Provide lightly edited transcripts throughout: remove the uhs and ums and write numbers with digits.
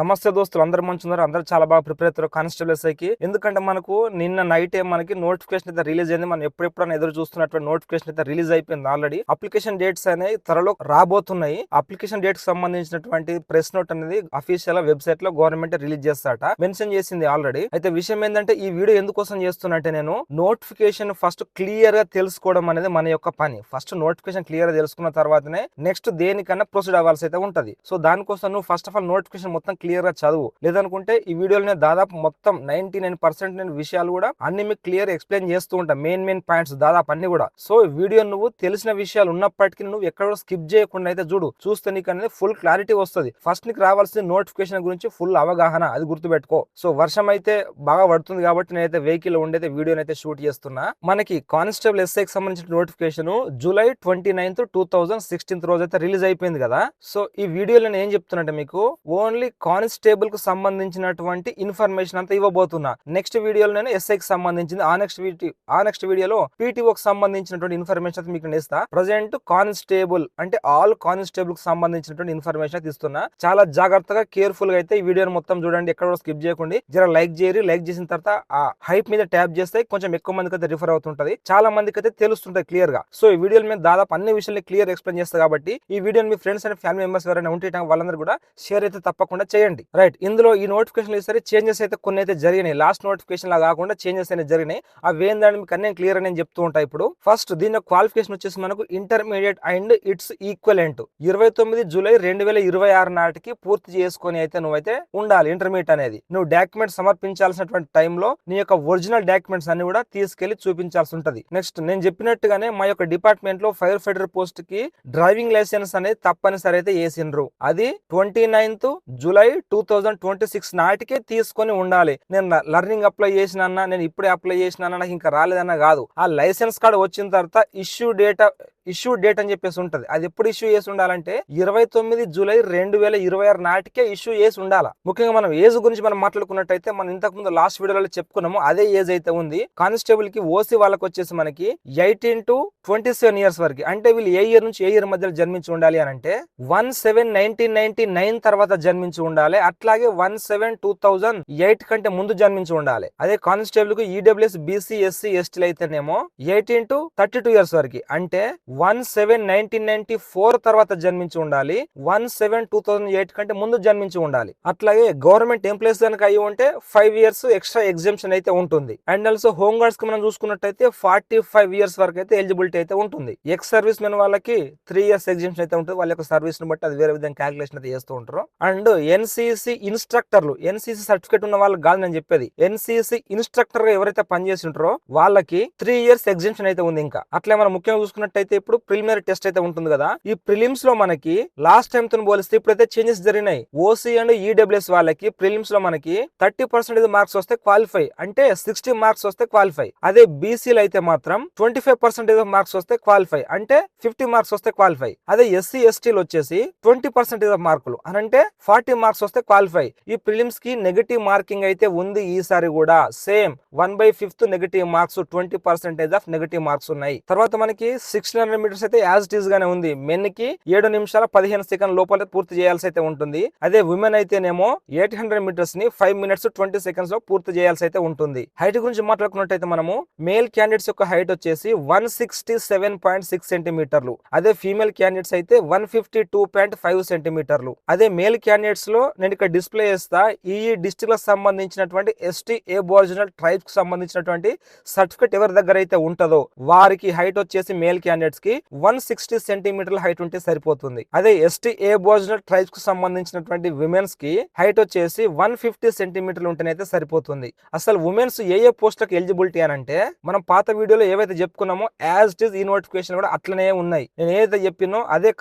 నమస్తే దోస్తులు, అందరు మంచున్నారు. అందరూ చాలా బాగా ప్రిపేర్ అవుతారు కానిస్టేబుల్ ఎస్ఐకి. ఎందుకంటే మనకు నిన్న నైట్ మనకి నోటిఫికేషన్ అయితే రిలీజ్ అయింది. మనం ఎప్పుడెప్పుడు ఎదురు చూస్తున్నటువంటి నోటిఫికేషన్ అయితే రిలీజ్ అయిపోయింది ఆల్రెడీ. అప్లికేషన్ డేట్స్ అనేవి త్వరలో రాబోతున్నాయి. అప్లికేషన్ డేట్ కి సంబంధించినటువంటి ప్రెస్ నోట్ అనేది అఫీషియల్ వెబ్సైట్ లో గవర్నమెంట్ రిలీజ్ చేస్తాట, మెన్షన్ చేసింది ఆల్రెడీ. అయితే విషయం ఏంటంటే ఈ వీడియో ఎందుకోసం చేస్తున్నట్టే, నేను నోటిఫికేషన్ ఫస్ట్ క్లియర్ గా తెలుసుకోవడం అనేది మన యొక్క పని. ఫస్ట్ నోటిఫికేషన్ క్లియర్ గా తెలుసుకున్న తర్వాతనే నెక్స్ట్ దేనికన్నా ప్రొసీడ్ అవ్వాల్సి అయితే ఉంటది. సో దానికోసం నువ్వు ఫస్ట్ ఆఫ్ ఆల్ నోటిఫికేషన్ మొత్తం క్లియర్ గా చదువు. లేదనుకుంటే ఈ వీడియోలో దాదాపు మొత్తం 99% నేను విషయాలు కూడా అన్ని మీకు క్లియర్ ఎక్స్ప్లెయిన్ చేస్తూ ఉంటా. మెయిన్ పాయింట్స్ దాదాపు అన్ని కూడా. సో ఈ వీడియో నువ్వు తెలిసిన విషయాలు ఉన్నప్పటికీ నువ్వు ఎక్కడ స్కిప్ చేయకుండా అయితే చూడు. చూస్తే నీకు అనేది ఫుల్ క్లారిటీ వస్తుంది. ఫస్ట్ నీకు రావాల్సిన నోటిఫికేషన్ గురించి ఫుల్ అవగాహన, అది గుర్తుపెట్టుకో. సో వర్షం అయితే బాగా పడుతుంది కాబట్టి నేనైతే వెహికల్ ఉండైతే వీడియోని అయితే షూట్ చేస్తున్నా. మనకి కానిస్టేబుల్ ఎస్ఐకి సంబంధించిన నోటిఫికేషన్ జూలై 29, 2016 రోజు అయితే రిలీజ్ అయిపోయింది కదా. సో ఈ వీడియోలో నేను ఏం చెప్తున్నా మీకు ఓన్లీ కానిస్టేబుల్ కు సంబంధించినటువంటి ఇన్ఫర్మేషన్ అంతా ఇవ్వబోతున్నా. నెక్స్ట్ వీడియోలో నేను ఎస్ఐకి సంబంధించింది, ఆ నెక్స్ట్ వీడియోలో పీటీఓకి సంబంధించినటువంటి ఇన్ఫర్మేషన్ అయితే మీకు ఇస్తా. ప్రజెంట్ కానిస్టేబుల్ అంటే ఆల్ కానిస్టేబుల్ కి సంబంధించినటువంటి ఇన్ఫర్మేషన్ అయితే ఇస్తున్నా. చాలా జాగ్రత్తగా కేర్ఫుల్ గా అయితే ఈ వీడియోని మొత్తం చూడండి. ఎక్కడ స్కిప్ చేయకండి. జర లైక్ చేయరు. లైక్ చేసిన తర్వాత ఆ హైప్ మీద ట్యాప్ చేస్తే కొంచెం ఎక్కువ మందికి అయితే రిఫర్ అవుతుంటది, చాలా మందికి అయితే తెలుస్తుంటది క్లియర్ గా. సో ఈ వీడియోలో మేము దాదాపు అన్ని విషయాలు క్లియర్ ఎక్స్ప్లెయిన్ చేస్తా కాబట్టి ఈ వీడియోని మీ ఫ్రెండ్స్ అండ్ ఫ్యామిలీ మెంబర్స్ ఎవరైనా ఉంటే వాళ్ళందరూ కూడా షేర్ అయితే తప్పకుండా చేయండి. రైట్, ఇందులో ఈ నోటిఫికేషన్ ఈసారి చేంజెస్ అయితే కొన్ని అయితే జరిగినాయి. లాస్ట్ నోటిఫికేషన్ లా కాకుండా చేంజెస్ అయితే జరిగినాయి. అవి ఏందని మీకు అన్ని క్లియర్ అని చెప్తూ ఉంటాయి. ఇప్పుడు ఫస్ట్ దీని క్వాలిఫికేషన్ వచ్చేసి మనకు intermediate and it's equivalent 29 July 2026 నాటికి పూర్తి చేసుకొని అయితే నువ్వైతే ఉండాలి. ఇంటర్మీడియట్ అనేది నువ్వు డాక్యుమెంట్ సమర్పించాల్సినటువంటి టైంలో నీ యొక్క ఒరిజినల్ డాక్యుమెంట్స్ అన్ని కూడా తీసుకెళ్లి చూపించాల్సి ఉంటది. నెక్స్ట్ నేను చెప్పినట్టుగానే మా యొక్క డిపార్ట్మెంట్ లో ఫైర్ ఫైటర్ పోస్ట్ కి డ్రైవింగ్ లైసెన్స్ అనేది తప్పనిసరి అయితే వేసిండ్రు. అది 29 జూలై 2026 నాటికే తీసుకొని ఉండాలి. నేను లర్నింగ్ అప్లై చేసిన, నేను ఇప్పుడే అప్లై చేసిన, నాకు ఇంకా రాలేదన్నా కాదు. ఆ లైసెన్స్ కార్డు వచ్చిన తర్వాత ఇష్యూ డేట్ అని చెప్పేసి ఉంటది. అది ఎప్పుడు ఇష్యూ చేసి ఉండాలంటే 29 జూలై 2026 నాటికే ఇష్యూ చేసి ఉండాలి. ముఖ్యంగా మనం ఏజ్ గురించి మనం మాట్లాడుకున్నట్టయితే మనం ఇంతకు ముందు లాస్ట్ వీడియోలో చెప్పుకున్నాము. అదే ఏజ్ అయితే ఉంది. కానిస్టేబుల్ కి ఓసీ వాళ్ళకి వచ్చేసి మనకి 18 to 27 ఇయర్స్ వరకు, అంటే వీళ్ళు ఏ ఇయర్ నుంచి ఏ ఇయర్ మధ్యలో జన్మించి ఉండాలి అని అంటే 1/7/1999 తర్వాత జన్మించి ఉండాలి. అట్లాగే 1/7/2008 కంటే ముందు జన్మించి ఉండాలి. అదే కానిస్టేబుల్ కు ఈడబ్ల్యూఎస్ బీసీ ఎస్సీ ఎస్టీలు అయితేనేమో 18 to 32 ఇయర్స్ వరకు, అంటే 1/7/1994 తర్వాత జన్మించి ఉండాలి. 1/7/2008 కంటే ముందు జన్మించి ఉండాలి. అట్లాగే గవర్నమెంట్ ఎంప్లాయీస్ కనుక అయ్యి ఉంటే 5 ఇయర్స్ ఎక్స్ట్రా ఎగ్జామ్షన్ అయితే ఉంటుంది. అండ్ ఆల్సో హోమ్ గార్డ్స్ కి మనం చూసుకున్నట్టయితే 45 ఇయర్స్ వరకు అయితే ఎలిజిబిలిటీ అయితే ఉంటుంది. ఎక్స్ సర్వీస్ మెన్ వాళ్ళకి 3 ఇయర్స్ ఎగ్జామ్షన్ అయితే ఉంటుంది. వాళ్ళ యొక్క సర్వీస్ ని బట్టి అది వేరే విధంగా క్యాలిక్యులేషన్ అయితే చేస్తూ ఉంటారు. అండ్ ఎన్సీసీ ఇన్స్ట్రక్టర్లు, ఎన్సీసీ సర్టిఫికేట్ ఉన్న వాళ్ళకి కాదు నేను చెప్పేది, ఎన్సీసీ ఇన్స్ట్రక్టర్ గా ఎవరైతే పనిచేసి ఉంటారో వాళ్ళకి 3 ఇయర్స్ ఎగ్జామ్షన్ అయితే ఉంది. ఇంకా అట్లే మనం ముఖ్యంగా చూసుకున్నట్టయితే ఇప్పుడు ప్రిలిమినరీ టెస్ట్ అయితే ఉంటుంది కదా. ఈ ప్రిలిమ్స్ లో మనకి లాస్ట్ టైం తో పోలిస్తే ఇప్పుడైతే చేంజెస్ జరిగినాయి. ఓసీ అండ్ ఈడబ్ల్యూఎస్ వాళ్ళకి ప్రిలిమ్స్ లో మనకి 30% మార్క్స్ వస్తే క్వాలిఫై, అంటే 60 మార్క్స్ వస్తే క్వాలిఫై. అదే బీసీలు అయితే మాత్రం 25% మార్క్స్ వస్తే క్వాలిఫై, అంటే 50 మార్క్స్ వస్తే క్వాలిఫై. అదే ఎస్సీ ఎస్టీలు వచ్చేసి 20% మార్కులు అని అంటే 40 మార్క్స్ వస్తే క్వాలిఫై. ఈ ప్రిలిమ్స్ కి నెగటివ్ మార్కింగ్ అయితే ఉంది ఈసారి కూడా. Same 1/5 negative marks, 20% of negative marks ఉన్నాయి. తర్వాత మనకి 1600 మీటర్స్ అయితే యాజ్ ఇట్ ఈస్ గానే ఉంది. మెన్ కి 7 నిమిషాల 15 సెకండ్ లోపల పూర్తి చేయాల్సి అయితే ఉంటుంది. అదే ఉమెన్ అయితేనేమో 800 మీటర్స్ ని 5 minutes 20 seconds లో పూర్తి చేయాల్సి అయితే ఉంటుంది. హైట్ గురించి మాట్లాడుకున్నట్టయితే మనము మేల్ క్యాండిడేట్స్ యొక్క హైట్ వచ్చేసి 167.6 సెంటీమీటర్లు. అదే ఫీమేల్ క్యాండిడేట్స్ అయితే 152.5 సెంటీమీటర్లు. అదే మేల్ క్యాండిడేట్స్ లో నేను ఇక్కడ డిస్ప్లే చేస్తా. ఈ డిస్ట్రిక్ట్ లకు సంబంధించినటువంటి ఎస్టీ అబోరిజినల్ ట్రైబ్స్ కి సంబంధించినటువంటి సర్టిఫికేట్ ఎవరి దగ్గర అయితే ఉంటుందో వారికి హైట్ వచ్చేసి మేల్ క్యాండిడేట్స్ కి 160 సెంటీమీటర్ల హైట్ ఉంటే సరిపోతుంది. అదే ఎస్టీ అబోరిజినల్ ట్రైబ్స్ కు సంబంధించినటువంటి విమెన్స్ కి హైట్ వచ్చేసి 150 సెంటీమీటర్లు ఉంటేనైతే సరిపోతుంది. అసలు ఉమెన్స్ ఏ పోస్టులకు ఎలిజిబిలిటీ అని అంటే మనం పాత వీడియోలో ఏవైతే చెప్పుకున్నామో యాజ్ ఇట్ ఈస్ ఈ నోటిఫికేషన్ కూడా అట్లనే ఉన్నాయి. నేను ఏదైతే చెప్పినో అదే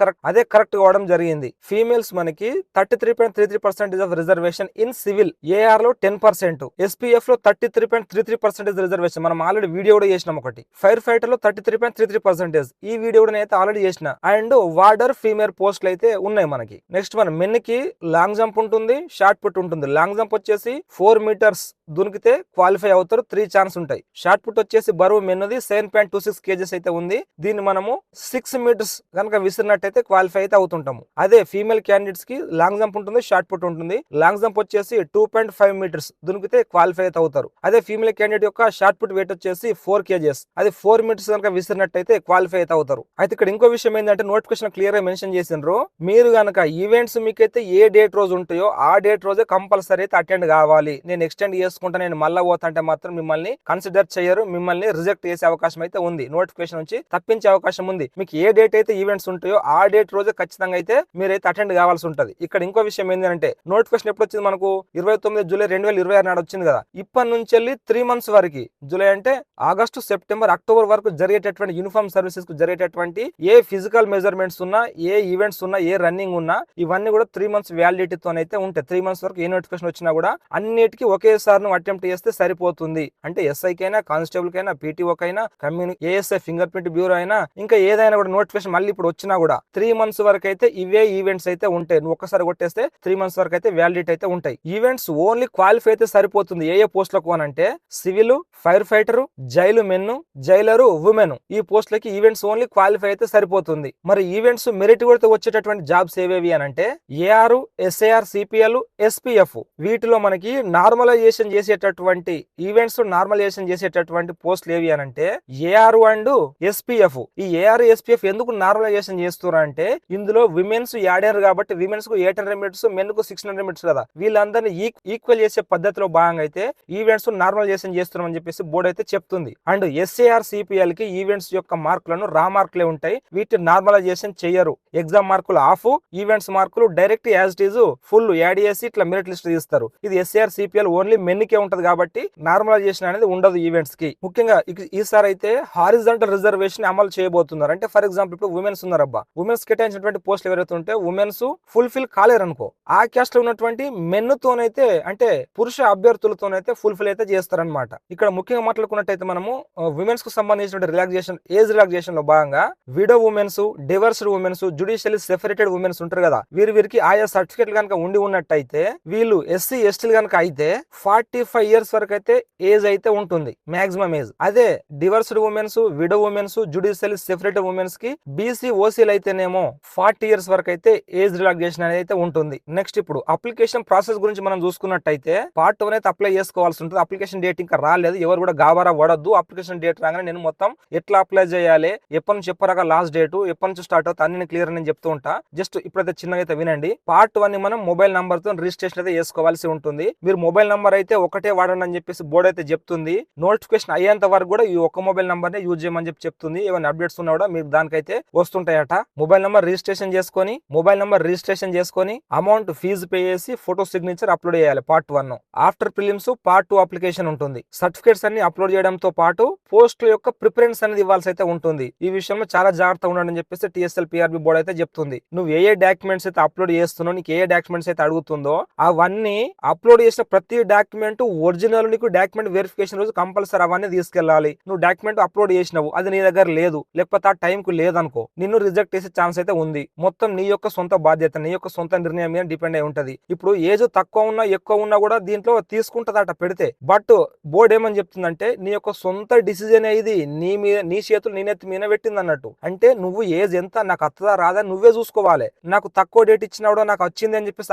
కరెక్ట్ కావడం జరిగింది. ఫీమేల్స్ మనకి 33.33% of reservation in civil, AR లో 10%, ఎస్పీఎఫ్ లో 33.33% రిజర్వేషన్. మనం ఆల్రెడీ వీడియో కూడా చేసినాం ఒకటి. ఫైర్ ఫైటర్ లో 33.33%. ఈ ఈ వీడియో కూడా నేనైతే ఆల్రెడీ చేసిన. అండ్ వార్డర్ ఫీమేల్ పోస్టులు అయితే ఉన్నాయి మనకి. నెక్స్ట్ మన మెన్ కి లాంగ్ జంప్ ఉంటుంది, షార్ట్ పుట్ ఉంటుంది. లాంగ్ జంప్ వచ్చేసి 4 మీటర్స్ దునికితే క్వాలిఫై అవుతారు, 3 ఛాన్స్ ఉంటాయి. షార్ట్ పుట్ వచ్చేసి బరువు మెన్నది 7.26 కేజెస్ అయితే ఉంది. దీన్ని మనము 6 మీటర్స్ కనుక విసిరినట్టయితే క్వాలిఫై అయితే అవుతుంటాము. అదే ఫీమేల్ క్యాండిడేట్స్ కి లాంగ్ జంప్ ఉంటుంది, షార్ట్ పుట్ ఉంటుంది. లాంగ్ జంప్ వచ్చేసి 2.5 మీటర్స్ దునికితే క్వాలిఫై అయితే అవుతారు. అదే ఫీమేల్ క్యాండిడేట్ యొక్క షార్ట్ పుట్ వెయిట్ వచ్చేసి 4 కేజెస్, అది 4 మీటర్స్ కనుక విసిరినట్టయితే క్వాలిఫై అయితే అవుతారు. అయితే ఇక్కడ ఇంకో విషయం ఏంటంటే నోటిఫికేషన్ క్లియర్ గా మెన్షన్ చేసిండ్రు, మీరు గనక ఈవెంట్స్ మీకైతే ఏ డేట్ రోజు ఉంటాయో ఆ డేట్ రోజే కంపల్సరీ అయితే అటెండ్ కావాలి. నేను ఎక్స్టెండ్ చేసుకుంటా, నేను మళ్ళా పోతా అంటే మాత్రం మిమ్మల్ని కన్సిడర్ చేయరు, మిమ్మల్ని రిజెక్ట్ చేసే అవకాశం అయితే ఉంది. నోటిఫికేషన్ నుంచి తప్పించే అవకాశం ఉంది. మీకు ఏ డేట్ అయితే ఈవెంట్స్ ఉంటాయో ఆ డేట్ రోజే ఖచ్చితంగా అయితే మీరైతే అటెండ్ కావాల్సి ఉంటది. ఇక్కడ ఇంకో విషయం ఏంటంటే నోటిఫికేషన్ ఎప్పుడు వచ్చింది మనకు 29 జూలై 2026 నాడు వచ్చింది కదా. ఇప్పటి నుంచి వెళ్ళి 3 మంత్స్ వరకు, జూలై అంటే ఆగస్టు, సెప్టెంబర్, అక్టోబర్ వరకు జరిగేటటువంటి యూనిఫామ్ సర్వీసెస్ కు జరిగేటటువంటి ఏ ఫిజికల్ మెజర్మెంట్స్ ఉన్నా, ఏ ఈవెంట్స్ ఉన్నా, ఏ రన్నింగ్ ఉన్నా ఇవన్నీ కూడా 3 మంత్స్ వ్యాలిడిటీతో అయితే ఉంటాయి. 3 మంత్స్ వరకు ఏ నోటిఫికేషన్ వచ్చినా కూడా అన్నిటికీ ఒకేసారి నువ్వు అటెంప్ట్ చేస్తే సరిపోతుంది. అంటే ఎస్ఐ కైనా, కానిస్టేబుల్ కైనా, పీటీఓ కైనా, ఏఎస్ఐ ఫింగర్ ప్రింట్ బ్యూరో అయినా, ఇంకా ఏదైనా కూడా నోటిఫికేషన్ మళ్ళీ ఇప్పుడు వచ్చినా కూడా 3 మంత్స్ వరకు అయితే ఇవే ఈవెంట్స్ అయితే ఉంటాయి. నువ్వు ఒక్కసారి కొట్టేస్తే 3 మంత్స్ వరకు అయితే వ్యాలిడిటీ అయితే ఉంటాయి. ఈవెంట్స్ ఓన్లీ క్వాలిఫై అయితే సరిపోతుంది. ఏ పోస్టులకు అంటే civil, fire fighter, jail men, Jailer women, ఈ పోస్టులకి ఈవెంట్స్ ఓన్లీ క్వాలిఫై అయితే సరిపోతుంది. మరి ఈవెంట్స్ మెరిట్ కూడా వచ్చేటటువంటి జాబ్స్ ఏవేవి అని అంటే ఏఆర్, ఎస్ఐఆర్, సిపిఎల్, ఎస్పీఎఫ్. వీటిలో మనకి నార్మలైజేషన్ చేసేటటువంటి ఈవెంట్స్ నార్మలైజేషన్ చేసేటటువంటి పోస్టులు ఏవి అని అంటే ఏఆర్ అండ్ ఎస్పీఎఫ్. ఈ ఏఆర్, ఎస్పీఎఫ్ ఎందుకు నార్మలైజేషన్ చేస్తున్నారు అంటే ఇందులో విమెన్స్ యాడారు కాబట్టి విమెన్స్ కు 800 మీటర్స్, మెన్ కు 600 మీటర్స్ కదా, వీళ్ళందరినీ ఈక్వల్ చేసే పద్ధతిలో భాగంగా అయితే ఈవెంట్స్ నార్మలైజేషన్ చేస్తున్నాం అని చెప్పేసి బోర్డు అయితే చెప్తుంది. అండ్ ఎస్ఏఆర్, సిపిఎల్ కి ఈవెంట్స్ యొక్క మార్కులను రా మార్కులే ఉంటాయి, వీటిని నార్మలైజేషన్ చేయరు. ఎగ్జామ్ మార్కులు ఆఫ్, ఈవెంట్స్ మార్కులు direct as it is full add చేసి ఇట్లా మెరిట్ లిస్ట్ తీస్తారు. ఇది ఎస్ఏఆర్, సిపిఎల్ ఓన్లీ మెన్ కే ఉంటది కాబట్టి నార్మలైజేషన్ అనేది ఉండదు ఈవెంట్స్ కి. ముఖ్యంగా ఈసారి అయితే హారిజాంటల్ రిజర్వేషన్ అమలు చేయబోతున్నారు. అంటే ఫర్ ఎగ్జాంపుల్ ఇప్పుడు ఉమెన్స్ ఉన్నారబ్బా, ఉమెన్స్ కేటాయించినటువంటి పోస్టులు ఎవరైతే ఉంటే ఉమెన్స్ ఫుల్ఫిల్ కాలేరు అనుకో, ఆ క్యాస్ట్ లో ఉన్నటువంటి మెన్ తోనైతే అంటే పురుష అభ్యర్థులతోనైతే ఫుల్ఫిల్ అయితే చేస్తారనమాట. ఇక్కడ ముఖ్యంగా మాట్లాడుకున్నట్టయితే మనము ఉమెన్స్ కు సంబంధించిన రిలాక్సేషన్, ఏజ్ రిలాక్సేషన్ లో భాగంగా widow womens, divorced womens, judicially separated womens ఉంటారు కదా, వీరికి ఆయా సర్టిఫికేట్లు కనుక ఉండి ఉన్నట్టయితే వీళ్ళు ఎస్సీ, ఎస్టీలు కనుక అయితే 45 ఇయర్స్ వరకు అయితే ఏజ్ అయితే ఉంటుంది, మాక్సిమం ఏజ్. అదే divorced womens, widow womens, judicially separated womens కి బీసీ, ఓసీలు అయితేనేమో 40 ఇయర్స్ వరకు అయితే ఏజ్ రిలాక్సేషన్ అనేది అయితే ఉంటుంది. నెక్స్ట్ ఇప్పుడు అప్లికేషన్ ప్రాసెస్ గురించి మనం చూసుకున్నట్టయితే పార్ట్ 1 అయితే అప్లై చేసుకోవాల్సి ఉంటుంది. అప్లికేషన్ డేట్ ఇంకా రాలేదు, ఎవరు కూడా గాబరా పడొద్దు. అప్లికేషన్ డేట్ రాగానే నేను మొత్తం ఎట్లా అప్లై చేయాలి, ఎప్పటి నుంచి చెప్పరాక లాస్ట్ డేట్, ఎప్పటి నుంచి స్టార్ట్ అవుతుంది అన్ని క్లియర్ అని చెప్తూ ఉంటా. జస్ట్ ఇప్పుడైతే చిన్నగా అయితే వినండి. పార్ట్ 1 ని మనం మొబైల్ నంబర్ తో రిజిస్ట్రేషన్ అయితే చేసుకోవాల్సి ఉంటుంది. మీరు మొబైల్ నంబర్ అయితే ఒకటే వాడండి అని చెప్పేసి బోర్డు అయితే చెప్తుంది. నోటిఫికేషన్ అయ్యేంత వరకు కూడా ఈ ఒక్క మొబైల్ నంబర్ నే యూజ్ చేయమని చెప్పి చెప్తుంది. ఏమైనా అప్డేట్స్ ఉన్నా కూడా మీరు దానికైతే వస్తుంటాయట. మొబైల్ నంబర్ రిజిస్ట్రేషన్ చేసుకొని అమౌంట్ ఫీజు పే చేసి ఫోటో సిగ్నేచర్ అప్లోడ్ చేయాలి part 1. After prelims part 2 application ఉంటుంది. సర్టిఫికేట్స్ అన్ని అప్లోడ్ చేయడంతో పాటు పోస్టుల యొక్క ప్రిఫరెన్స్ అనేది ఇవ్వాల్సి అయితే ఉంటుంది. ఈ విషయంలో చాలా జాగ్రత్తగా ఉండండి అని చెప్పేసి టీఎస్ఎల్ పిఆర్బి బోర్డు అయితే చెప్తుంది. నువ్వు ఏ డాక్యుమెంట్స్ అయితే అప్లోడ్ చేస్తున్నావు, నీకు ఏ డాక్యుమెంట్స్ అయితే అడుగుతుందో అవన్నీ అప్లోడ్ చేసిన ప్రతి డాక్యుమెంట్ ఒరిజినల్, నీకు డాక్యుమెంట్ వెరిఫికేషన్ రోజు కంపల్సరీ అవన్నీ తీసుకెళ్లాలి. నువ్వు డాక్యుమెంట్ అప్లోడ్ చేసినావు, అది నీ దగ్గర లేదు, లేకపోతే ఆ టైం కు లేదనుకో, నిన్ను రిజెక్ట్ చేసే ఛాన్స్ అయితే ఉంది. మొత్తం నీ యొక్క సొంత బాధ్యత, నీ యొక్క సొంత నిర్ణయం మీద డిపెండ్ అయి ఉంటది. ఇప్పుడు ఏజ్ తక్కువ ఉన్నా ఎక్కువ ఉన్నా కూడా దీంట్లో తీసుకుంటదట పెడితే. బట్ బోర్డు ఏమని చెప్తుందంటే నీ యొక్క సొంత డిసిజన్ ఇది, నీ చేతులు నీ నెత్తి మీద పెట్టింది అన్నట్టు. అంటే నువ్వు ఏజ్ ఎంత, నాకు అత్తదా రాదా నువ్వే చూసుకోవాలి. నాకు తక్కువ డేట్ ఇచ్చినాడో నాకు వచ్చింది అని చెప్పేసి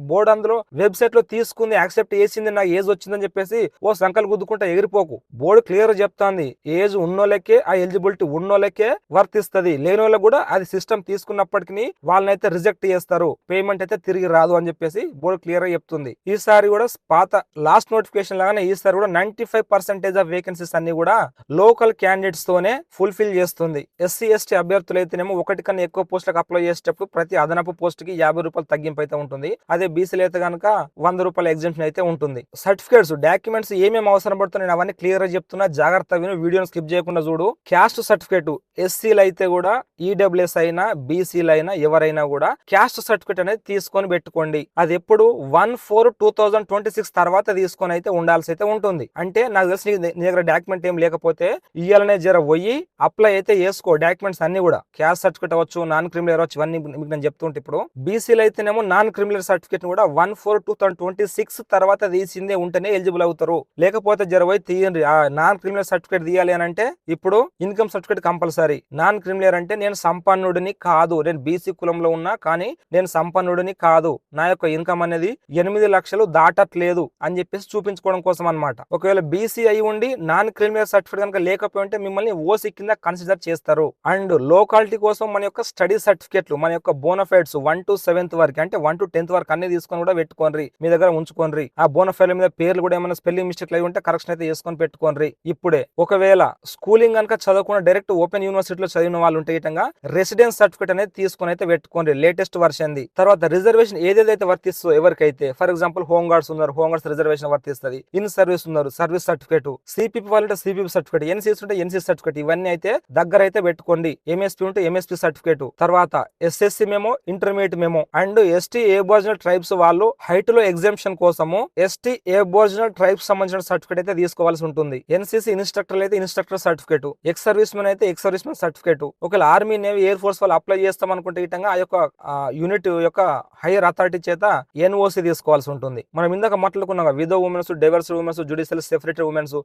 బోర్డు అందులో వెబ్సైట్ లో తీసుకుంది, యాక్సెప్ట్ చేసింది, నాకు ఏజ్ వచ్చిందని చెప్పేసి ఓ సంకలు గుద్దుకుంటా ఎగిరిపోకు. బోర్డు క్లియర్ చెప్తాంది, ఏజ్ ఉన్నోళ్ళకే ఆ ఎలిజిబిలిటీ ఉన్నోళ్ళకే వర్తిస్తుంది, లేని వాళ్ళకి కూడా అది సిస్టమ్ తీసుకున్నప్పటికీ వాళ్ళనైతే రిజెక్ట్ చేస్తారు, పేమెంట్ అయితే తిరిగి రాదు అని చెప్పేసి బోర్డు క్లియర్ గా చెప్తుంది. ఈసారి కూడా పాత లాస్ట్ నోటిఫికేషన్ లాగానే ఈసారి కూడా 95% ఆఫ్ వేకెన్సీస్ అన్ని కూడా లోకల్ క్యాండిడేట్స్ తోనే ఫుల్ఫిల్ చేస్తుంది. ఎస్సీ, ఎస్టీ అభ్యర్థులు అయితేనేమో ఒకటి కన్నా ఎక్కువ పోస్టులకు అప్లై చేసేటప్పుడు ప్రతి అదనపు పోస్ట్ కి 50 రూపాయలు తగ్గింపు అయితే ఉంటుంది. అదే బీసీలు అయితే కనుక 100 రూపాయల ఎగ్జామ్షన్ అయితే ఉంటుంది. సర్టిఫికేట్స్, డాక్యుమెంట్స్ ఏమేమి అవసరం పడుతుంది నేను అవన్నీ క్లియర్ గా చెప్తున్నా, జాగ్రత్త విను, వీడియోని స్కిప్ చేయకుండా చూడు. క్యాస్ట్ సర్టిఫికేట్ ఎస్సీలు అయితే కూడా ఈడబ్ల్యూఎస్ అయినా బీసీలు అయినా ఎవరైనా కూడా క్యాస్ట్ సర్టిఫికేట్ అనేది తీసుకొని పెట్టుకోండి. అది ఎప్పుడు 1/4/2026 తర్వాత తీసుకొని అయితే ఉండాల్సి అయితే ఉంటుంది. అంటే నాకు తెలిసి నీ దగ్గర డాక్యుమెంట్ ఏం లేకపోతే ఇయ్యాలనే జర పోయి అప్లై అయితే వేసుకో డాక్యుమెంట్స్ అన్ని కూడా, క్యాస్ట్ సర్టిఫికేట్ అవ్వచ్చు, నాన్ క్రిమినల్ అవ్వచ్చు, ఇవన్నీ మీకు నేను చెప్తుంటే ఇప్పుడు బీసీలో అయితేనేమో నాన్ క్రిమినల్ సర్టిఫికేట్ కూడా 1/4/2026 తర్వాత తీసిందే ఉంటేనే ఎలిజిబుల్ అవుతారు. లేకపోతే జరవై తీయండి. ఆ నాన్ క్రిమినల్ సర్టిఫికేట్ తీయాలి అని అంటే ఇప్పుడు income certificate compulsory. Non criminal అంటే నేను సంపన్నుడిని కాదు, నేను బీసీ కులంలో ఉన్నా కానీ నేను సంపన్నుడిని కాదు, నా యొక్క ఇన్కమ్ అనేది 8 లక్షలు దాటట్లేదు అని చెప్పేసి చూపించుకోవడం కోసం అన్నమాట. ఒకవేళ బీసీ అయి ఉండి నాన్ క్రిమినల్ సర్టిఫికేట్ కనుక లేకపోతే మిమ్మల్ని ఓసీ కింద కన్సిడర్ చేస్తారు. అండ్ లోకాలిటీ కోసం మన యొక్క స్టడీ సర్టిఫికేట్లు, మన యొక్క బోనఫైడ్స్ 1 to 7th వరకు అంటే 1 to 10th వరకు అన్ని తీసుకొని కూడా పెట్టుకోండి, మీ దగ్గర ఉంచుకోండి. ఆ బోనఫైడ్ మీద పేర్లు కూడా ఏమైనా స్పెల్లింగ్ మిస్టేక్ అయి ఉంటే కరెక్షన్ అయితే చేసుకొని పెట్టుకోండి ఇప్పుడే. ఒకవేళ స్కూలింగ్ కనుక చదవకుండా డైరెక్ట్ ఓపెన్ యూనివర్సిటీలో చదివిన వాళ్ళు ఉంటే ఇటంగా రెసిడెన్స్ సర్టిఫికేట్ అనేది తీసుకొని అయితే పెట్టుకోండి, లేటెస్ట్ వర్షన్ ది. తర్వాత రిజర్వేషన్ ఏదేదైతే వర్తిస్తుందో ఎవరికైతే, ఫర్ ఎగ్జాంపుల్ హోమ్ గార్డ్స్ ఉన్నారు, హోమ్ గార్డ్స్ రిజర్వేషన్ వర్తిస్తుంది. ఇన్ సర్వీస్ ఉన్నారు, సర్వీస్ సర్టిఫికేట్. సిపిపి వాళ్ళంటే సిపిపి సర్టిఫికేట్, ఎన్సీసీ ఉంటే ఎన్సీసీ సర్టిఫికేట్, ఇవన్నీ అయితే దగ్గర అయితే పెట్టుకోండి. ఎంఎస్పీ ఉంటే ఎంఎస్పీ సర్టిఫికేట్. తర్వాత SSC memo, intermediate memo. And ST aboriginal tribes వాళ్ళు హైట్ లో ఎగ్జామ్షన్ కోసము ఎస్టీ ఏబోరిజినల్ ట్రైబ్స్ సంబంధించిన సర్టిఫికేట్ అయితే తీసుకోవాల్సి ఉంటుంది. ఎన్సీసీ ఇన్స్ట్రక్టర్ అయితే instructor certificate, ex service men అయితే ఎక్స్ సర్వీస్ మెన్ సర్టిఫికేట్. ఒకవేళ ఆర్మీ, నేవీ, ఎయిర్ ఫోర్స్ వాళ్ళు అప్లై చేస్తాం అనుకుంటే ఇటంగా ఆ యొక్క యూనిట్ యొక్క హైయర్ అథారిటీ చేత ఎన్ఓసి తీసుకోవాల్సి ఉంటుంది. మనం ఇందాక మాట్లాడుకున్నాం widow womens, divorce womens, judicial separatory womens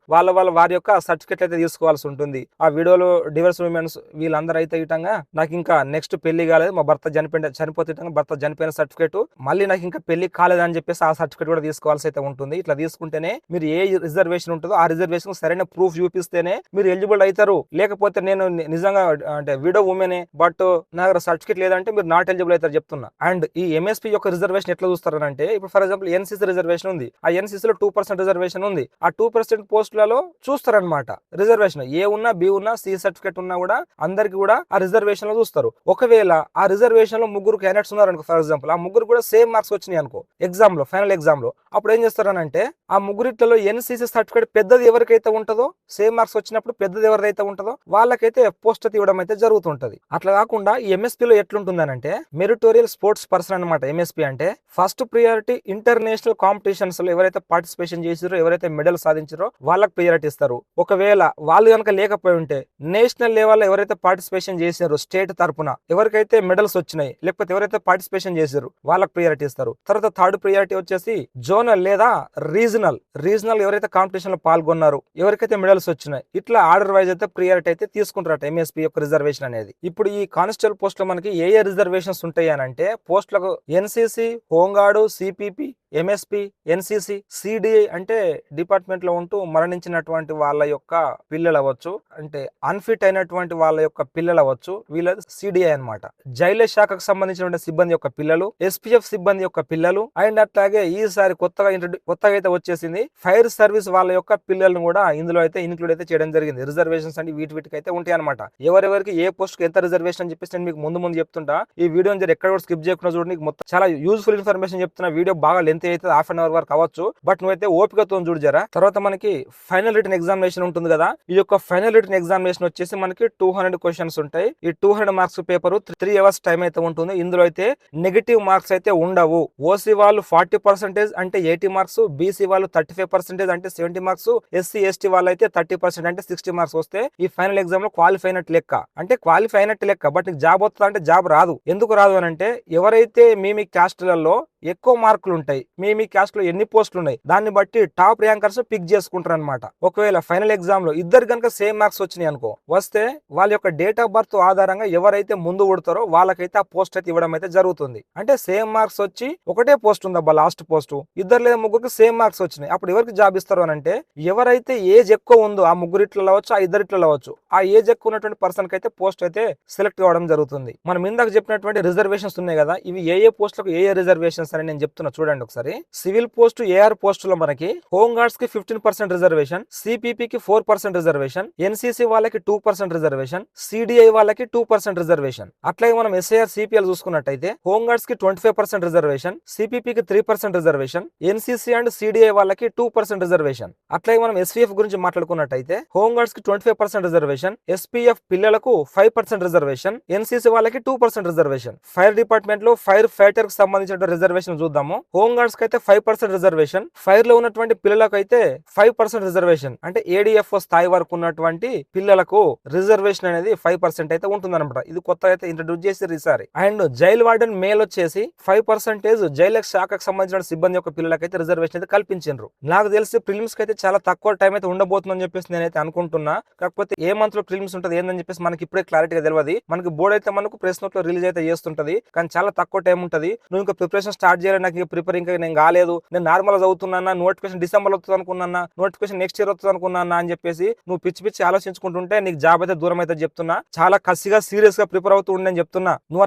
వారి యొక్క సర్టిఫికేట్ అయితే తీసుకోవాల్సి ఉంటుంది. ఆ వీడియోలో డివర్స్ ఉమెన్స్ వీళ్ళందరూ అయితే ఇటంగా నాకు ఇంకా నెక్స్ట్ పెళ్లి కాలేదు, మా భర్త చనిపోతే భర్త చనిపోయిన సర్టిఫికేట్, మళ్ళీ నాకు ఇంకా పెళ్లి కాలేదని చెప్పేసి ఆ సర్టిఫికేట్ కూడా తీసుకోవాల్సి అయితే ఉంటుంది. ఇట్లా తీసుకుంటేనే మీరు ఏ రిజర్వేషన్ ఉంటుందో ఆ రిజర్వేషన్ సరైన ప్రూఫ్ చూపిస్తేనే మీరు ఎలిజిబుల్ అవుతారు. లేకపోతే నేను నిజంగా అంటే విడో ఉమెనే బట్ నా దగ్గర సర్టిఫికేట్ లేదంటే మీరు నాట్ ఎలిజిబుల్ అవుతారు చెప్తున్నా. అండ్ ఈ ఎంఎస్పీ యొక్క రిజర్వేషన్ ఎట్లా చూస్తారంటే ఇప్పుడు ఫర్ ఎగ్జాంపుల్ ఎన్సీసీ రిజర్వేషన్ ఉంది, ఆ ఎన్సీసీలో 2% రిజర్వేషన్ ఉంది. ఆ 2% పోస్టులలో చూస్తారనమాట రిజర్వేషన్. ఏ ఉన్నా, బి ఉన్నా, సి సర్టిఫికేట్ ఉన్నా కూడా అందరికి కూడా ఆ రిజర్వేషన్ లో చూస్తారు. ఒకవేళ ఆ రిజర్వేషన్ లో 3 క్యాండిడేట్స్ ఉన్నారు అనుకో, ఫర్ ఎగ్జాంపుల్ ఆ ముగ్గురు కూడా సేమ్ మార్క్స్ వచ్చినాయి అనుకో ఎగ్జామ్ లో, ఫైనల్ ఎగ్జామ్ లో, అప్పుడు ఏం చేస్తారనంటే ఆ ముగ్గురిట్లో ఎన్సీసీ సర్టిఫికేట్ పెద్దది ఎవరికైతే ఉంటుందో, సేమ్ మార్క్స్ వచ్చినప్పుడు పెద్దది ఎవరిదైతే ఉంటుందో వాళ్ళకైతే పోస్ట్ ఇవ్వడం అయితే జరుగుతుంటది. అట్లా కాకుండా ఈ ఎంఎస్పీ లో ఎట్లుంటుందనంటే మెరిటోరియల్ స్పోర్ట్స్ పర్సన్ అనమాట. ఎంఎస్పీ అంటే ఫస్ట్ ప్రియారిటీ ఇంటర్నేషనల్ కాంపిటీషన్స్ లో ఎవరైతే పార్టిసిపేషన్ చేసారో, ఎవరైతే మెడల్ సాధించారో వాళ్ళకి ప్రియారిటీ ఇస్తారు. ఒకవేళ వాళ్ళు కనుక లేకపోయి ఉంటే నేషనల్ లెవెల్ ఎవరైతే పార్టిసిపేషన్ చేశారో స్టేట్ తరపున ఎవరికైతే మెడల్స్ వచ్చినాయి, లేకపోతే ఎవరైతే పార్టిసిపేషన్ చేశారు వాళ్ళకి ప్రియారిటీ ఇస్తారు. తర్వాత థర్డ్ ప్రియారిటీ వచ్చేసి జోనల్ లేదా రీజనల్ ఎవరైతే కాంపిటీషన్ లో పాల్గొన్నారు, ఎవరికైతే మెడల్స్ వచ్చినాయి, ఇట్లా ఆర్డర్ వైజ్ అయితే ప్రియారిటీ అయితే తీసుకుంటారట ఎంఎస్పీ యొక్క రిజర్వేషన్ అనేది. ఇప్పుడు ఈ కానిస్టేబుల్ పోస్ట్ లో మనకి ఏ రిజర్వేషన్స్ ఉంటాయి అని అంటే పోస్టులకు NCC, home guard, CPP, MSP, NCC, CDI అంటే డిపార్ట్మెంట్ లో ఉంటూ మరణించినటువంటి వాళ్ళ యొక్క పిల్లలు అవ్వచ్చు, అంటే అన్ఫిట్ అయినటువంటి వాళ్ళ యొక్క పిల్లలు అవ్వచ్చు, వీళ్ళది సిడిఐ అనమాట. జైలు శాఖకు సంబంధించినటువంటి సిబ్బంది యొక్క పిల్లలు, ఎస్పీఎఫ్ సిబ్బంది యొక్క పిల్లలు, అండ్ అట్లాగే ఈసారి కొత్తగా అయితే వచ్చేసింది ఫైర్ సర్వీస్ వాళ్ళ యొక్క పిల్లలను కూడా ఇందులో అయితే ఇన్క్లూడ్ అయితే చేయడం జరిగింది. రిజర్వేషన్స్ అంటే వీటికి అయితే ఉంటాయి అనమాట. ఎవరెవరికి ఏ పోస్ట్ కి ఎంత రిజర్వేషన్ అని చెప్పేసి నేను మీకు ముందు చెప్తుంటా. ఈ వీడియోని ఎక్కడ కూడా స్కిప్ చేయకుండా చూడండి, మొత్తం చాలా యూజ్ఫుల్ ఇన్ఫర్మేషన్ చెప్తున్నా. వీడియో బాగా లెంత్ అయితే హాఫ్ అన్ అవర్ వరకు అవ్వచ్చు, బట్ నువ్వైతే ఓపికతో చూడు జరా. తర్వాత మనకి ఫైనల్ రిటన్ ఎగ్జామినేషన్ ఉంటుంది కదా, ఈ యొక్క ఫైనల్ రిటన్ ఎగ్జామినేషన్ వచ్చేసి మనకి 200 క్వశ్చన్స్ ఉంటాయి. ఈ 200 మార్క్స్ పేపర్ 3 అవర్స్ టైం అయితే ఉంటుంది. ఇందులో అయితే నెగిటివ్ మార్క్స్ అయితే ఉండవు. ఓసీ వాళ్ళు 40% అంటే 80 మార్క్స్, బీసీ వాళ్ళు 35% అంటే 70 మార్క్స్, ఎస్సీ ఎస్టీ వాళ్ళు అయితే 30% అంటే 60 మార్క్స్ వస్తే ఈ ఫైనల్ ఎగ్జామ్ లో క్వాలిఫై అయినట్టు లెక్క. అంటే క్వాలిఫై అయినట్టు లెక్క, బట్ నీకు జాబ్ వస్తుందా అంటే జాబ్ రాదు. ఎందుకు రాదు అని అంటే ఎవరైతే మీ క్యాస్ట్లలో ఎక్కువ మార్కులు ఉంటాయి, మీ క్యాస్ట్ లో ఎన్ని పోస్టులు ఉన్నాయి దాన్ని బట్టి టాప్ ర్యాంకర్స్ పిక్ చేసుకుంటారు అనమాట. ఒకవేళ ఫైనల్ ఎగ్జామ్ లో ఇద్దరు కనుక సేమ్ మార్క్స్ వచ్చినాయి అనుకో, వస్తే వాళ్ళ యొక్క డేట్ ఆఫ్ బర్త్ ఆధారంగా ఎవరైతే ముందు కొడతారో వాళ్ళకైతే ఆ పోస్ట్ అయితే ఇవ్వడం అయితే జరుగుతుంది. అంటే సేమ్ మార్క్స్ వచ్చి ఒకటే పోస్ట్ ఉందబ్బా, లాస్ట్ పోస్ట్, ఇద్దరు లేదా ముగ్గురికి సేమ్ మార్క్స్ వచ్చినాయి, అప్పుడు ఎవరికి జాబ్ ఇస్తారు అని అంటే ఎవరైతే ఏజ్ ఎక్కువ ఉందో ఆ ముగ్గురిట్లో అవ్వచ్చు, ఆ ఇద్దరిట్లో అవ్వచ్చు, ఆ ఏజ్ ఎక్కువ ఉన్నటువంటి పర్సన్ కి అయితే పోస్ట్ అయితే సెలెక్ట్ కావడం జరుగుతుంది. మనం ఇందాక చెప్పినటువంటి రిజర్వేషన్స్ ఉన్నాయి కదా, ఇవి ఏ పోస్టులకు ఏ రిజర్వేషన్స్ అని నేను చెప్తున్నా చూడండి ఒకసారి. సివిల్ పోస్ట్ ఏఆర్ పోస్టులో మనకి హోమ్ గార్డ్స్ కి 15% రిజర్వేషన్, సిపిపి కి 4% రిజర్వేషన్, ఎన్సీసీ వాళ్ళకి 2% రిజర్వేషన్, సిడిఐ వాళ్ళకి 2% రిజర్వేషన్. అట్లాగే మనం ఎస్ఐఆర్ సిపిఎల్ చూసుకున్నట్టయితే హోమ్ గార్డ్స్ కి 25% రిజర్వేషన్, సిపిపి కి 3% రిజర్వేషన్, ఎన్సీసీ అండ్ సిడిఐ వాళ్ళకి 2% రిజర్వేషన్. అట్లాగే మనం ఎస్పీఎఫ్ గురించి మాట్లాడుకున్నట్టయితే హోమ్ గార్డ్స్ కి 25% రిజర్వేషన్, ఎస్పీఎఫ్ పిల్లలకు 5% రిజర్వేషన్, ఎన్సీసీ వాళ్ళకి 2% రిజర్వేషన్. ఫైర్ డిపార్ట్మెంట్ లో ఫైర్ ఫైటర్ కి సంబంధించిన రిజర్వేషన్ చూద్దాము. హోమ్ గార్డ్స్ టీచర్స్ కి అయితే 5% రిజర్వేషన్, ఫైర్ లో ఉన్నటువంటి పిల్లలకు అయితే 5% రిజర్వేషన్. అంటే ఏడిఎఫ్ స్థాయి వరకు ఉన్నటువంటి పిల్లలకు రిజర్వేషన్ అనేది 5% అయితే ఉంటుందన్నమాట. ఇది కొత్త అయితే ఇంట్రడ్యూస్ చేసి ఈసారి. అండ్ జైల్ వార్డెన్ మేల్ వచ్చేసి 5% జైలు శాఖకు సంబంధించిన సిబ్బంది యొక్క పిల్లలకైతే రిజర్వేషన్ అయితే కల్పించారు. నాకు తెలిసి ప్రిలిమ్స్ కి అయితే చాలా తక్కువ టైం అయితే ఉండబోతుందని చెప్పేసి నేనైతే అనుకుంటున్నా. కాకపోతే ఏ మంత్ లో ప్రిలిమ్స్ ఉంటుంది ఏందని చెప్పేసి మనకి ఇప్పుడే క్లారిటీగా తెలియదు. మనకి బోర్డు అయితే మనకు ప్రెస్ నోట్ లో రిలీజ్ అయితే చేస్తుంటది, కానీ చాలా తక్కువ టైం ఉంటది. నువ్వు ఇంకా ప్రిపరేషన్ స్టార్ట్ చేయాలి, నాకు ప్రిపేర్ ఇంకా నేను కాలేదు, నేను నార్మల్ గా చదువుతున్నా, నోటిఫికేషన్ డిసెంబర్ వస్తుంది అనుకున్నా, నోటిఫికేషన్ నెక్స్ట్ ఇయర్ వస్తుంది అనుకున్నా అని చెప్పేసి నువ్వు పిచ్చి పిచ్చి ఆలోచించుకుంటుంటే నీకు జాబ్ అయితే దూరం అయితే చెప్తున్నా. చాలా కసిగా సీరియస్ గా ప్రిపేర్ అవుతూ ఉండని చెప్తున్నా. నువ్వు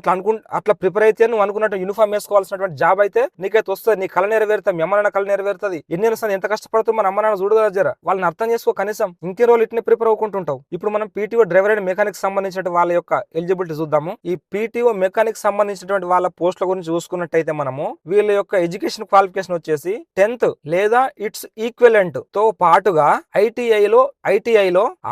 అట్లా ప్రిపేర్ అయితే నువ్వు అనుకున్నట్టు యూనిఫామ్ వేసుకోవాల్సినటువంటి జాబ్ అయితే నీకైతే వస్తుంది. నీ కళ నెరవేరుతుంది, మీ అమ్మ నాన్న కళ నెరవేరుతుంది. ఎన్ని ఎంత కష్టపడుతుంది మన అమ్మ నాన్న చూడగల జర వాళ్ళని అర్థం చేసుకో. కనీసం ఇంకే రోజులు ఇట్నే ప్రిపేర్ అవ్వకుంటుంటావు. ఇప్పుడు మనం పీటీఓ డ్రైవర్ అండ్ మెకానిక్ సంబంధించిన వాళ్ళ యొక్క ఎలిజిబిలిటీ చూద్దాము. ఈ పీటీఓ మెకానిక్ సంబంధించినటువంటి వాళ్ళ పోస్టుల గురించి చూసుకున్నట్టయితే మనము వీళ్ళ యొక్క ఎడ్యుకేషన్ క్వాలిఫికేషన్ వచ్చేసి 10th లేదా ఇట్స్ ఈక్వలెంట్ తో పాటుగా ఐటీఐలో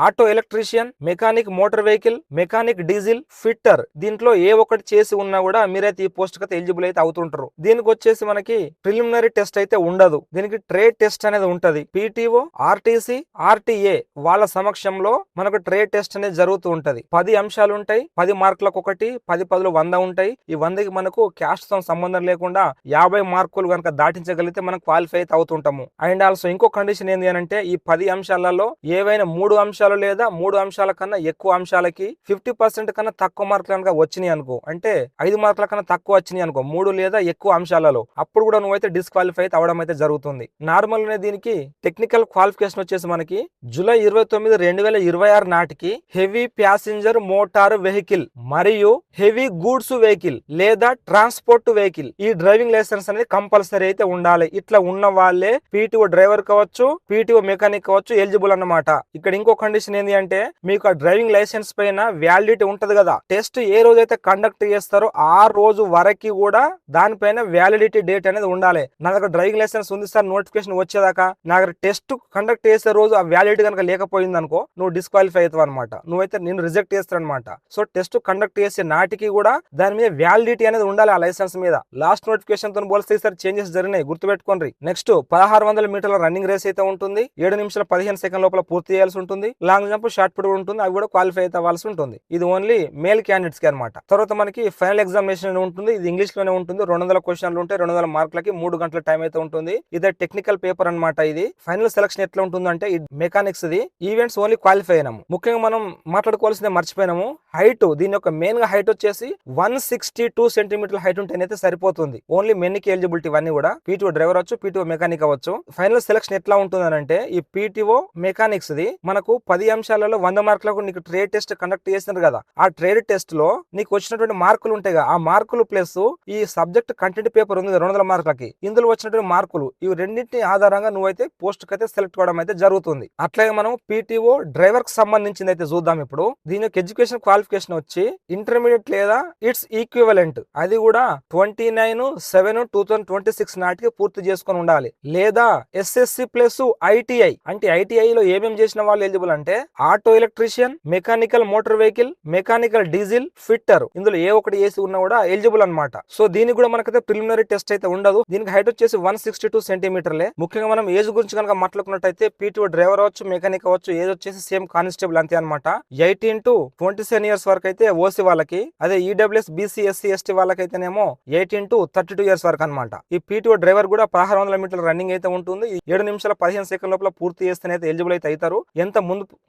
auto electrician, mechanic motor vehicle, mechanic diesel, fitter దీంట్లో ఏ ఒక్కటి చేసి ఉన్నా కూడా మీరైతే ఈ పోస్ట్ కి ఎలిజిబుల్ అయితే అవుతుంటారు. దీనికి వచ్చేసి మనకి ప్రిలిమినరీ టెస్ట్ అయితే ఉండదు, దీనికి ట్రేడ్ టెస్ట్ అనేది ఉంటది. పీటీఓ, ఆర్టీసీ, ఆర్టీఏ వాళ్ళ సమక్షంలో మనకు ట్రేడ్ టెస్ట్ అనేది జరుగుతూ ఉంటది. 10 అంశాలు ఉంటాయి, 10 మార్కులకు ఒకటి, 10 100 ఉంటాయి. ఈ 100కి మనకు క్యాస్ట్ తో సంబంధం లేకుండా 50 మార్కులు కనుక దాటించగలిగితే మనం క్వాలిఫై అయితే అవుతుంటాము. అండ్ ఆల్సో ఇంకో కండిషన్ ఏంటి అంటే ఈ 10 అంశాలలో ఏవైనా 3 అంశాలు లేదా 3 అంశాల కన్నా ఎక్కువ అంశాలకి 50% కన్నా తక్కువ మార్కులు కనుక వచ్చినాయి అనుకో, అంటే 5 మార్కుల కన్నా తక్కువ వచ్చినాయి అనుకో 3 లేదా ఎక్కువ అంశాలలో, అప్పుడు కూడా నువ్వైతే డిస్క్వాలిఫై అయితే అవడం అయితే జరుగుతుంది. నార్మల్ గా దీనికి టెక్నికల్ క్వాలిఫికేషన్ వచ్చేసి మనకి జూలై 29, 2026 నాటికి హెవీ ప్యాసింజర్ మోటార్ వెహికల్ మరియు హెవీ గూడ్స్ వెహికల్ లేదా ట్రాన్స్పోర్ట్ వెహికల్ ఈ డ్రైవింగ్ లైసెన్స్ అనేది కంపల్సరీ అయితే ఉండాలి. ఇట్లా ఉన్న వాళ్ళే పీటీఓ డ్రైవర్ కావచ్చు, పీటీఓ మెకానిక్ కావచ్చు ఎలిజిబుల్ అన్నమాట. ఇక్కడ ఇంకో కండిషన్ ఏంటి అంటే మీకు ఆ డ్రైవింగ్ లైసెన్స్ పైన వ్యాలిడిటీ ఉంటది కదా, టెస్ట్ ఏ రోజైతే కండక్ట్ చేస్తారో ఆ రోజు వరకు కూడా దానిపైన వ్యాలిడిటీ డేట్ అనేది ఉండాలి. నా దగ్గర డ్రైవింగ్ లైసెన్స్ ఉంది సార్, నోటిఫికేషన్ వచ్చేదాకా నా దగ్గర టెస్ట్ కండక్ట్ చేసే రోజు ఆ వ్యాలిడిటీ కనుక లేకపోయింది అనుకో నువ్వు డిస్క్వాలిఫై అవుతావు అనమాట, నువ్వైతే నేను రిజెక్ట్ చేస్తారనమాట. సో టెస్ట్ కండక్ట్ చేసే నాటికి కూడా దాని మీద వ్యాలిడిటీ అనేది ఉండాలి ఆ లైసెన్స్ మీద. లాస్ట్ నోటిఫికేషన్ తో పోలిస్తే సార్ చేంజెస్ జరిగినాయి, గుర్తుపెట్టుకోండి. నెక్స్ట్ 1600 మీటర్ల రన్నింగ్ రేస్ అయితే ఉంటుంది, 7 నిమిషాల 15 సెకండ్ లోపల పూర్తి చేయాల్సి ఉంటుంది. లాంగ్ జంప్, షార్ట్ పుట్ ఉంటుంది, అవి కూడా క్వాలిఫై అయితే అవ్వాల్సి ఉంటుంది. ఇది ఓన్లీ మేల్ క్యాండిడేట్స్ కి అనమాట. తర్వాత మనకి ఫైనల్ ఎగ్జామినేషన్ ఉంటుంది, ఇది ఇంగ్లీష్ లోనే ఉంటుంది. 200 క్వశ్చన్లు ఉంటాయి, 200 మార్కులకి 3 గంటల టైం అయితే ఉంటుంది. ఇదే టెక్నికల్ పేపర్ అనమాట. ఇది ఫైనల్ సెలక్షన్ ఎట్లా ఉంటుందంటే మెకానిక్స్ ది ఈవెంట్స్ ఓన్లీ క్వాలిఫై అయినాము. ముఖ్యంగా మనం మాట్లాడుకోవాల్సిందే మర్చిపోయినాము, హైట్ దీని యొక్క మెయిన్ గా హైట్ వచ్చేసి 162 సెంటీమీటర్ల హైట్ ఉంటేనైతే సరిపోతుంది. ఓన్లీ మెన్ కి ఎలిజిబిలిటీ ఇవన్నీ కూడా. పీటీఓ డ్రైవర్ అవచ్చు, పీటీఓ మెకానిక్ అవ్వచ్చు. ఫైనల్ సెలక్షన్ ఎట్లా ఉంటుందంటే ఈ పీటీఓ మెకానిక్స్ ది మనకు 10 అంశాలలో 100 మార్కులకు నీకు ట్రేడ్ టెస్ట్ కండక్ట్ చేసినారు కదా, ఆ ట్రేడ్ టెస్ట్ లో నీకు వచ్చినటువంటి మార్కులు ఉంటాయి కదా, ఆ మార్కులు ప్లస్ ఈ సబ్జెక్ట్ కంటెంట్ పేపర్ ఉంది 200 మార్కులకి, ఇందులో వచ్చినటువంటి మార్కులు ఇవి రెండింటి ఆధారంగా నువ్వైతే పోస్ట్ కి అయితే సెలెక్ట్ కావడం అయితే జరుగుతుంది. అట్లాగే మనం పీటీఓ డ్రైవర్ కి సంబంధించింది అయితే చూద్దాం. ఇప్పుడు దీని యొక్క ఎడ్యుకేషన్ క్వాలిఫికేషన్ వచ్చి ఇంటర్మీడియట్ లేదా ఇట్స్ ఈక్వివలెంట్, అది కూడా 29/7/2026 నాటికి పూర్తి చేసుకొని ఉండాలి. లేదా ఎస్ఎస్సి ప్లస్ ఐటీఐ, అంటే ఐటీఐ లో ఏమేమి చేసిన వాళ్ళు ఎలిజిబుల్ అంటే auto electrician, mechanical motor vehicle, mechanical diesel, fitter ఇందులో ఏ ఒకటి ఏసి ఉన్నా కూడా ఎలిజిబుల్ అనమాట. సో దీనికి కూడా మనకైతే ప్రిలిమినరీ టెస్ట్ అయితే ఉండదు. దీనికి హైట్ వచ్చేసి 162 సెంటీమీటర్లే. ముఖ్యంగా మనం ఏజ్ గురించి కనుక మాట్లాడుకున్నట్టయితే పీటీఓ డ్రైవర్ అవచ్చు, మెకానిక్ అవచ్చు, ఏజ్ వచ్చేసి సేమ్ కానిస్టేబుల్ అంతే అనమాట. 18 to 27 years వరకు అయితే ఓసీ వాళ్ళకి, అదే ఈడబ్ల్యూఎస్ బీసీ ఎస్సీ ఎస్టీ వాళ్ళకైతేనేమో 18 to 32 years వరకు అనమాట. ఈ పీటీఓ డ్రైవర్ కూడా 1600 మీటర్ల రన్నింగ్ అయితే ఉంటుంది. 7 నిమిషాల 15 సెకండ్ లోపల పూర్తి చేస్తేనైతే ఎలిజిబుల్ అయితే అవుతారు. ఎంత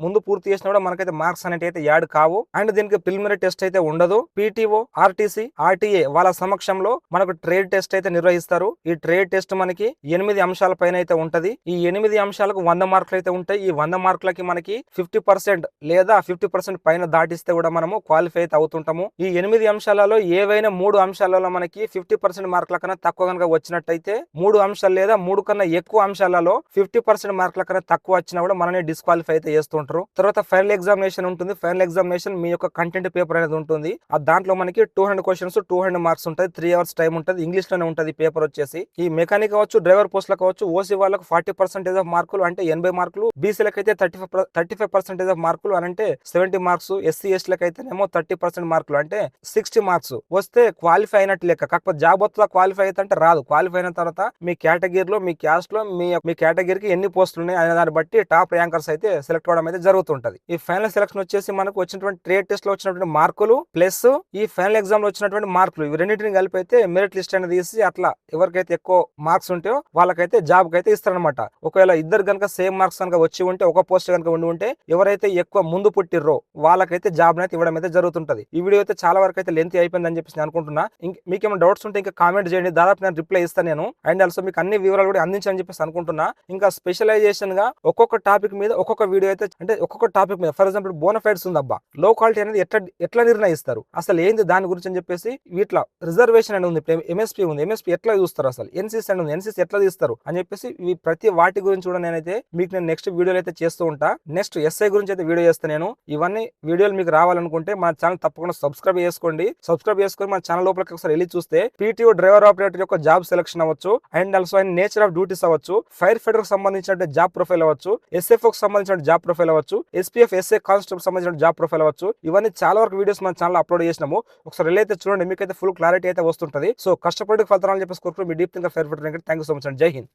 ముందు పూర్తి చేసినా కూడా మనకైతే మార్క్స్ అనేవి అయితే యాడ్ కావు. అండ్ దీనికి ప్రిలిమినరీ టెస్ట్ అయితే ఉండదు. పీటీఓ, ఆర్టీసీ, ఆర్టీఏ వాళ్ళ సమక్షంలో మనకు ట్రేడ్ టెస్ట్ అయితే నిర్వహిస్తారు. ఈ ట్రేడ్ టెస్ట్ మనకి 8 అంశాల పైన అయితే ఉంటది. ఈ 8 అంశాలకు 100 మార్కులు అయితే ఉంటాయి. ఈ 100 మార్కులకి మనకి 50% లేదా 50% పైన దాటిస్తే కూడా మనము క్వాలిఫై అయితే అవుతుంటాము. ఈ 8 అంశాలలో ఏవైనా 3 అంశాలలో మనకి 50% మార్కుల కన్నా తక్కువ కనుక వచ్చినట్టయితే, 3 అంశాలు లేదా 3 కన్నా ఎక్కువ అంశాలలో 50% మార్కుల కన్నా తక్కువ వచ్చినా కూడా మనల్ని డిస్క్వాలిఫై అయితే చేస్తుంటారు. తర్వాత ఫైనల్ ఎగ్జామినేషన్ ఉంటుంది. ఫైనల్ ఎగ్జామినేషన్ మీ యొక్క కంటెంట్ పేపర్ అనేది ఉంటుంది. ఆ దాంట్లో మనకి 200 క్వశ్చన్స్, 200 మార్క్స్ ఉంటాయి. 3 hours టైం ఉంటుంది. ఇంగ్లీష్ లోనే ఉంటుంది పేపర్ వచ్చేసి. ఈ మెకానిక్ కావచ్చు, డ్రైవర్ పోస్టులకు కావచ్చు, ఓసీ వాళ్ళకు 40% ఆఫ్ మార్కులు అంటే 80 మార్కులు, బీసీలకు అయితే 35% ఆఫ్ మార్కులు అంటే 70 మార్క్స్, ఎస్సీ ఎస్టీలకు అయితేనేమో 30% మార్కులు అంటే 60 మార్క్స్ వస్తే క్వాలిఫై అయినట్టు లెక్క. కాకపోతే జాబ్ వస్తుందా క్వాలిఫై అయితే అంటే రాదు. క్వాలిఫై అయిన తర్వాత మీ కేటగిరీలో మీ క్యాస్ట్ లో మీ కేటగిరీకి ఎన్ని పోస్టులు ఉన్నాయి అనే దాన్ని బట్టి టాప్ ర్యాంకర్స్ అయితే సెలెక్ట్ అవడం అయితే జరుగుతుంటది. ఈ ఫైనల్ సెలక్షన్ వచ్చేసి మనకు వచ్చినటువంటి ట్రేడ్ టెస్ట్ లో వచ్చినటువంటి మార్కులు ప్లస్ ఈ ఫైనల్ ఎగ్జామ్ లో వచ్చినటువంటి మార్కులు ఇవి రెండింటిని కలిపి అయితే మెరిట్ లిస్ట్ అనేది తీసి అట్లా ఎవరికైతే ఎక్కువ మార్క్స్ ఉంటాయో వాళ్ళకైతే జాబ్ కి అయితే ఇస్తారనమాట. ఒకవేళ ఇద్దరు కనుక సేమ్ మార్క్స్ కనుక వచ్చి ఉంటే ఒక పోస్ట్ కనుక ఉండి ఉంటే ఎవరైతే ఎక్కువ ముందు పుట్టిర్రో వాళ్ళకైతే జాబ్ అయితే ఇవ్వడం అయితే జరుగుతుంటది. ఈ వీడియో అయితే చాలా వరకు అయితే లెంత్ అయిపోయిందని చెప్పేసి నేను అనుకుంటున్నా. మీకేమైనా డౌట్స్ ఉంటే ఇంకా కామెంట్ చేయండి, దాదాపు నేను రిప్లై ఇస్తాను నేను. అండ్ ఆల్సో మీకు అన్ని వివరాలు కూడా అందించని చెప్పేసి అనుకుంటున్నా. ఇంకా స్పెషలైజేషన్ గా ఒక్కొక్క టాపిక్ మీద ఒక్కొక్క వీడియో అయితే అంటే ఒక్కొక్క టాపిక్ మీద ఫర్ ఎగ్జాంపుల్ బోనఫైడ్స్ ఉంది అబ్బా, లో క్వాలిటీ అనేది ఎట్లా నిర్ణయిస్తారు, అసలు ఏంది దాని గురించి అని చెప్పేసి వీటిలో రిజర్వేషన్ అనేది ఉంది, ఎంఎస్పీ ఉంది, ఎంఎస్పీ ఎట్లా చూస్తారు, అసలు ఎన్సీసీ అని ఉంది, ఎన్సీసీ ఎట్లా తీస్తారు అని చెప్పేసి ఈ ప్రతి వాటి గురించి కూడా నేనైతే మీకు నేను నెక్స్ట్ వీడియోలు అయితే చేస్తూ ఉంటా. నెక్స్ట్ ఎస్ఐ గురించి అయితే వీడియో చేస్తాను నేను. ఇవన్నీ వీడియోలు మీకు రావాలనుకుంటే మన ఛానల్ తప్పకుండా సబ్స్క్రైబ్ చేసుకోండి. సబ్స్క్రైబ్ చేసుకొని మన ఛానల్ లోపలికి ఒకసారి వెళ్ళి చూస్తే పీటీఓ డ్రైవర్ ఆపరేటర్ యొక్క జాబ్ సెలక్షన్ అవ్వచ్చు, అండ్ ఆల్సో ఆయన నేచర్ ఆఫ్ డ్యూటీస్ అవ్వచ్చు, ఫైర్ ఫైటర్ సంబంధించిన జాబ్ ప్రొఫైల్ అవ్వచ్చు, ఎస్ఎఫ్ఓ సంబంధించిన జాబ్ ప్రొఫైల్ అవ్వచ్చు, ఎస్పీఎఫ్ ఎస్ఏ కానిస్టేబుల్ సంబంధించిన జాబ్ ప్రొఫైల్ అవ్వచ్చు, ఇవన్నీ చాలా వరకు వీడియోస్ మన ఛానల్ అప్లోడ్ చేసినాము. ఒకసారి వెళ్ళైతే చూడండి, మీకైతే ఫుల్ క్లారిటీ అయితే వస్తుంటది. సో కష్టపడి ఫలితాలు చెప్పేసి కోరుకుంటూ మీ deep thinker fire fighter. Thank you so much అండి. జై హింద్.